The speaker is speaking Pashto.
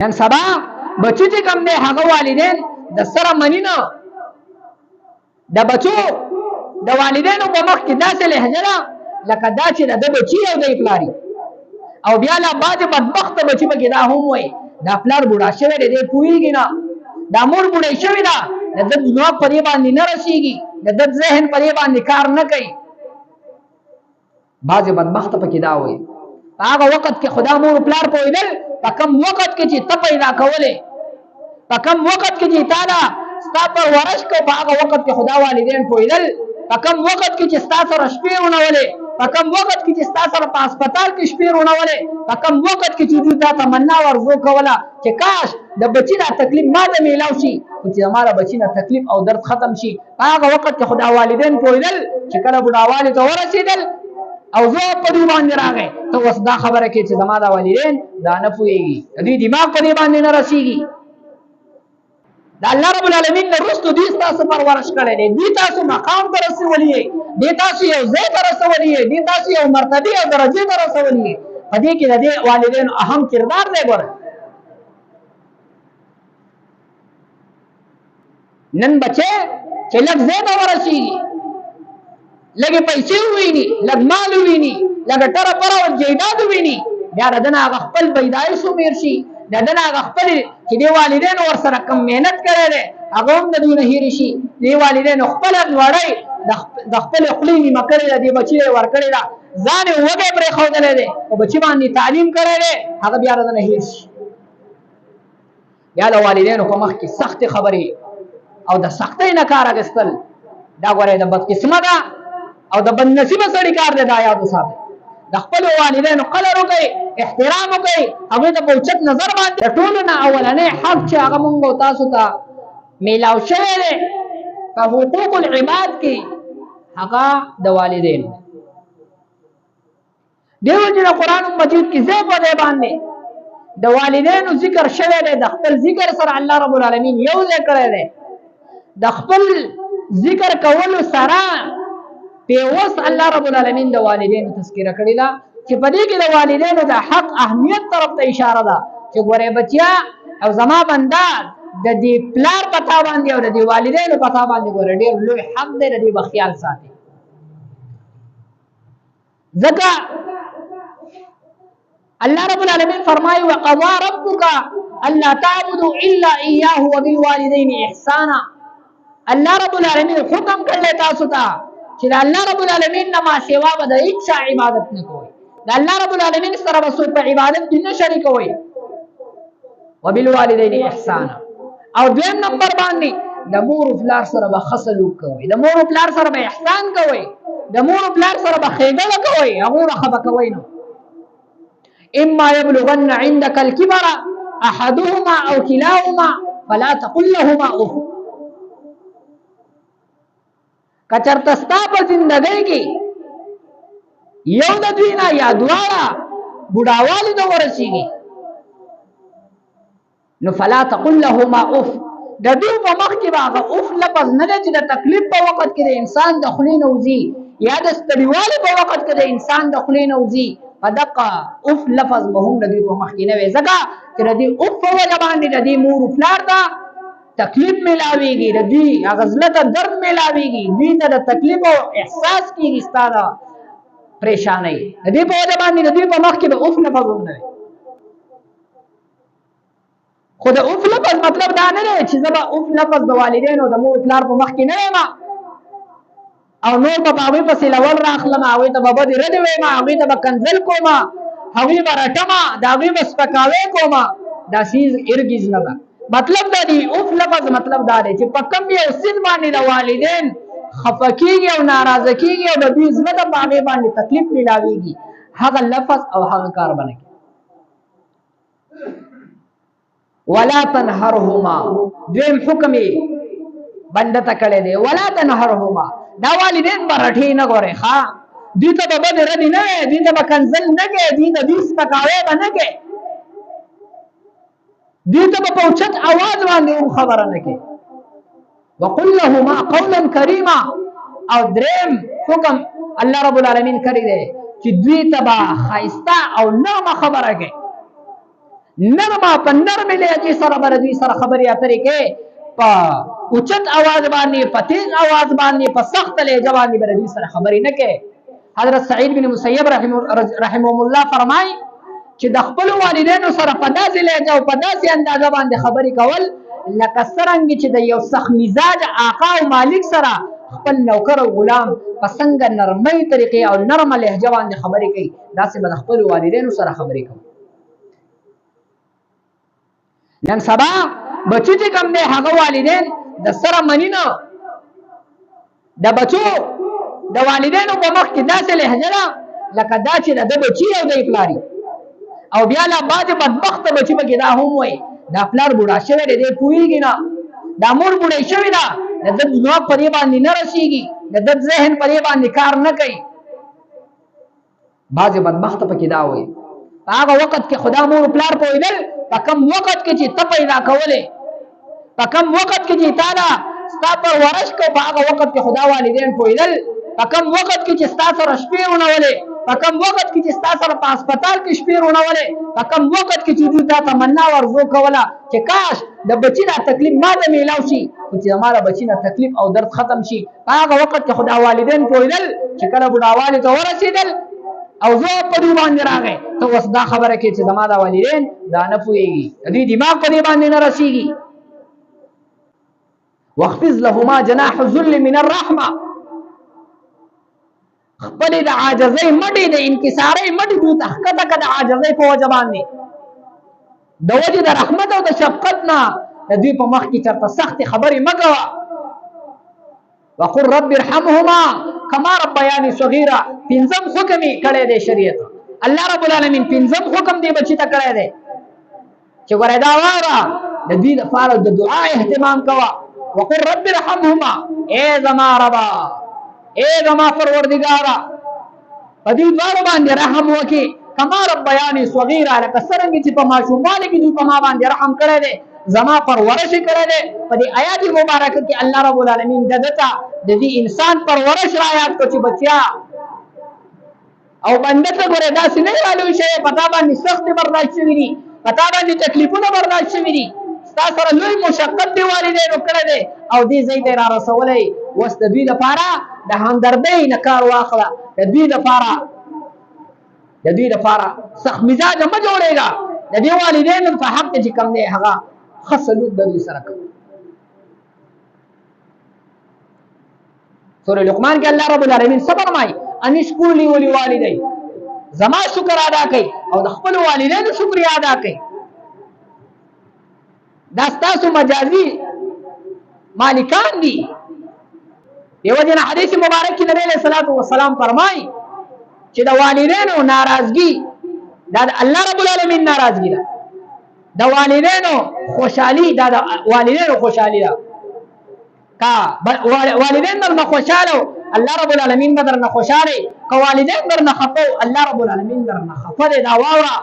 نن سبا بچی چې کم دی هغه والدین د سره منی نه د بچو د والدینو په مخ کې داسې لهجه ده لکه دا چې د بچی او د پلاری او بیا لا باج بدبخت بچی پکې دا هم وای دا پلار بوډا شوی دی پوهیږي نه دا مور بوډۍ شوی ده د ده ځواک په دې باندې نه رسیږي د ده ذهن په دې باندې کار نه کوي باج بدبخت پکې دا وای هغه وخت کې خدا مور پلار پوهیدل په کم وخت کې چې ته پیدا کولې په کم وخت کې چې تعالی ستا پرورش کو په هغه وخت کې خدا والدین پوهیدل په کم وخت کې چې ستا سره شپې ونولې په کم وخت کې چې ستا سره په هسپتال کې شپې ونولې په کم وخت کې چې دوی دا تمنا ورزو کوله چې کاش د بچی دا تکلیف ما ته میلاو شي چې زماره بچی نه تکلیف او درد ختم شي په هغه وخت کې خدا والدین پوهیدل چې کله بوډاوالي ته ورسېدل او زه په دې باندې راغی ته اوس دا خبره کې چې زما د والدین دا نه پوهېږي دوی دماغ په دې باندې نه رسېږي د الله رب العالمین نه وروسته دوی ستاسو پرورش کړی دی دوی تاسو مقام ته رسولي یې دوی تاسو یو ځای ته رسولي یې دوی تاسو یو مرتبې او درجې ته رسولي یې په دې کې د دې والدینو اهم کردار دی ګوره نن بچې چې لږ ځای ته ورسېږي لږې پیسې وویني لږ مال وویني لږه ټره پره او جیداد وویني بیا د ده نه هغه خپل پیدایش ومیر شي د ده نه هغه خپل چې دې والدینو ورسره کم محنت کړی دی هغه هم د دوی نه هېرې شي دې والدینو خپله لوړۍ د خپلې خولې نیمه کړې ده دې بچي یې ورکړې ده ځان یې وږی پرېښودلی دی په بچي باندې تعلیم کړی دی هغه بیا د ده نه هېر شي بیا د والدینو په مخ کې سختې خبرې او د سختۍ نه کار اخیستل دا ګورئ د بدقسمه ده او د بدنصیبه سړي کار دی دا یاد وساتئ د خپلو والدینو قدر وکړئ احترام وکړئ هغوی ته په اوچت نظر باندې د ټولو نه اولنی حق چې هغه مونږ او تاسو ته میلاو شوی دی په حقوق العباد کې هغه د والدینو دې وجې د قرآن مجید کې ځای په ځای باندې د والدینو ذکر شوی دی د خپل ذکر سره الله رب العالمین یو ځای کړی دی د خپل ذکر کولو سره پیوس الله رب العالمین د والدینو تذکره کړی ده چې په دې کې د والدینو د حق اهمیت طرف ته اشاره ده چې ګورې بچیا او زما بنده د دې پلار پتا باندې او د دې والدینو پتا باندې ګورې ډېر لوی حق دی د دې به خیال ساتي ځکه الله رب العالمین فرمایي وقضى ربك الا تعبدوا الا اياه وبالوالدين احسانا الله رب العالمین حکم کړی تاسو ته چې د الله رب العالمین نه ما سوا به د هیڅ چا عبادت نه کوئ د الله رب العالمین سره به څوک په عبادت کې نه شریکوئ وبالوالدین احسانا او دویم نمبر باندې د مور و پلار سره به ښه سلوک کوئ د مور و پلار سره به احسان کوئ د مور و پلار سره به ښېګڼه کوئ هغوی به خفه کوئ نه اما یبلغن عندك الكبر احدهما او كلاهما فلا تقل لهما اف کچرته ستا په زندګۍ کې یو د دوی نه یا دواړه بوډاوالي ته ورسېږي نو فلا تقل لهما اف د دوی په مخ کې به هغه اف لفظ نه دی چې د تکلیف په وخت کې د انسان د خولې نه وځي یا د ستړیوالي په وخت کې د انسان د خولې نه وځي په دقه اف لفظ به هم د دوی په مخ کې نه وي ځکه چې د دې اف په وجه باندې د دې مور و پلار ته تکلیف ملاویږي د دوی هغه زړه ته درد ملاویږي دوی ته د تکلیف او احساس کېږي ستا د پریشانۍ د دې په وجه باندې د دوی په مخ کې به اف لفظ هم نه وي خو د اف لفظ مطلب دا نه دی چې زه به اف لفظ د والدینو د مور پلار په مخ کې نه وایم او نور به په هغوی پسې لول راخلم هغوی ته به بدې ردې وایم هغوی ته به کنځل کوم هغوی به رټمه د هغوی به سپکاوی کوم دا چیز هرګز نه ده مطلب دا دی اف لفظ مطلب دا دی چې په کم یو سین باندې د والدین خفه کېږي او ناراضه کېږي او د دوی زړه ته په هغې باندې تکلیف میلاویږي هغه لفظ او هغه کار به نه کوي ولا تنهرهما دویم حکم یې بنده ته کړی دی ولا تنهرهما دا والدین به رټې نه ګورې ښه دوی ته به بدې ردې نه وی دوی ته به کنځل نه کوې دوی ته دوی سپکاوی به نه کوې دوی ته په اوچت اواز باندې هم خبره نه کوي وقل لهما قولا کریما او دریم حکم الله رب العالمین کړی دی چې دوی ته به ښایسته او نرمه خبره کوي نرمه په نرمه لهجې سره به دوی سره خبرې اترې کې، په اوچت اواز باندې، په تیز اواز باندې، په سخت لهجه باندې به دوی سره خبرې نه کوي. حضرت سعید بن مسیب رحمهم الله فرمایي چې د خپل والدینو سره په داسې لهجه او په داسې اندازه باندې خبرې کول لکه څرنګه چې د یو سخت مزاج آقا او مالک سره خپل نوکر او غلام په څنګه نرمۍ طریقې او نرمه لهجه باندې خبرې کوي، داسې به د خپل والدینو سره خبرې کوي. نن سبا بچو چې کوم دی هغه والدین د سره مني نه، د بچو د والدینو په مخ کې داسې لهجه ده لکه دا چې د بچي او د پلاري، او بیا لا بعضې بدبخته بچي پکې دا هم وایي دا پلار بوډا شوی دی، دی پوهېږي نه، دا مور بوډۍ شوې ده، د ده دماغ په دې باندې نه رسېږي، د ده ذهن په دې باندې کار نه کوي. بعضې بدبخته پکې دا وایي په هغه وخت کې خدا مور پلار پوهېدل په کم وخت کې چې ته پیدا کولې، په کم وخت کې چې تا دا ستا پرورش کو، په هغه وخت کې خدا والدین پوهېدل، په کم وخت کې چې ستا سره شپې ونولې، په کم وخت کې چې ستا سره په هسپتال کې شپې ونولې، په کم وخت کې چې دوی تا تمنا ورزو کوله چې کاش د بچي دا تکلیف ما ته میلاو شي، خو چې زما د بچي نه تکلیف او درد ختم شي. په هغه وخت کې خدا والدین پوهېدل چې کله بوډاوالي ته ورسېدل او زه په دوی باندې راغی، ته اوس دا خبره کې چې زما دا والدین دا نه پوهېږي، د دوی دماغ په دې باندې نه رسېږي. واخفض لهما جناح الذل من الرحمه، خپل د عاجزۍ مټې د انکسارۍ مټې دوی ته ښکته کړه د عاجزۍ په وجه باندې، د وجې د رحمت او د شفقت نه د دوی په مخ کې چېرته سختې خبرې مه کوه. وقل رب ارحمهما کما ربیاني صغیرا، پنځم حکم یې کړی دی شریعت، الله رب العالمین پنځم حکم دی بچي ته کړی دی چې ګوره دا واوره د دوی لپاره د دعا اهتمام کوه. وقل رب ارحمهما، ای زما ربا، ای زما پروردګاره په دې دواړو باندې رحم وکړي، کما ربیاني صغیرا، لکه څرنګه چې په ماشوموالي کې دوی په ما باندې رحم کړی دی، زما پرورش کړی دی. په دې آیات مبارکه کې الله رب العالمین د ده ته د دې انسان پرورش را یاد کړو چې بچیا او بنده ته ګوره داسې نه رالوی شوی، په تا باندې سختې برداشت شوي دي، په تا باندې تکلیفونه برداشت شوي دي، ستا سره لوی مشقت دی والدینو کړی دی او دې ځای ته یې را رسولی. اوس د دوی لپاره د همدردۍ نه کار واخله، د دوی لپاره سخت مزاجه مه جوړېږه، د دې والدینو په حق کې چې کوم دی هغه ښه سلوک د دوی سره کوي. سورة لقمان کې الله رب العالمین څه فرمایي؟ ان اشکر لی ولوالدی، زما شکر ادا کوي او د خپل والدینو شکریا ادا کوي. دا ستاسو مجازي مالکان دي. دیو جن حدیث مبارک کې نبی علیہ الصلوۃ والسلام فرمایي چې د والدینو ناراضگی دا الله رب العالمین ناراضگی ده، د والدینو خوشحالي دا د والدینو خوشحالي ده. کا والدین درنه خوشاله الله رب العالمین درنه خوشاله، که والدین درنه خفه الله رب العالمین درنه خفه. دا واوره